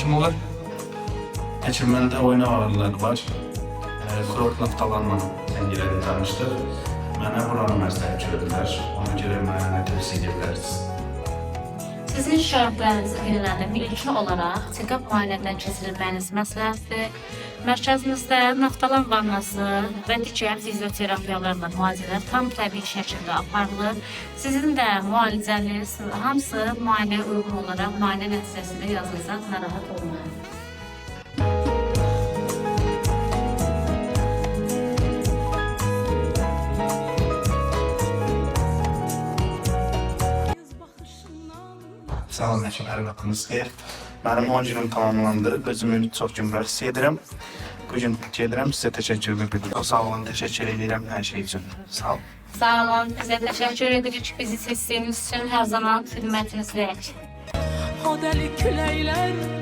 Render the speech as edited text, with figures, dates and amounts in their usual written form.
kim olur? Keçirməndə oyun ağırlığı var. Kurort naftalanma təngiləri tanışdır. Mənə buranı məsləhət gördülər. Ona görə mənə tövsiyə edə bilərsiniz. Sizin şərtlərinizi dinlədim. İlki olaraq çekap müayinədən keçirilməyiniz məsləhətdir. Mərkəzimizdə naftalan vannası və digər fizioterapiyalarla müalicələr tam təbii şəkildə aparılır. Sizin də müalicəniz hamısı müayinəyə uyğun olaraq müayinə nəticəsində yazılacaq, narahat olmayın. Salam həkim, hər vaxtınız xeyir. Mənim 10 günüm tamamlandı. Özümü çox gün hiss edirəm. Bugün gedirəm, sizə təşəkkür edirəm. Sağ olun, təşəkkür edirəm hər şey üçün. Sağ olun. Sağ olun, bizə təşəkkür edirik bizi seçdiyiniz üçün. Hər zaman xidmətinizdəyik. Hadəli küləklər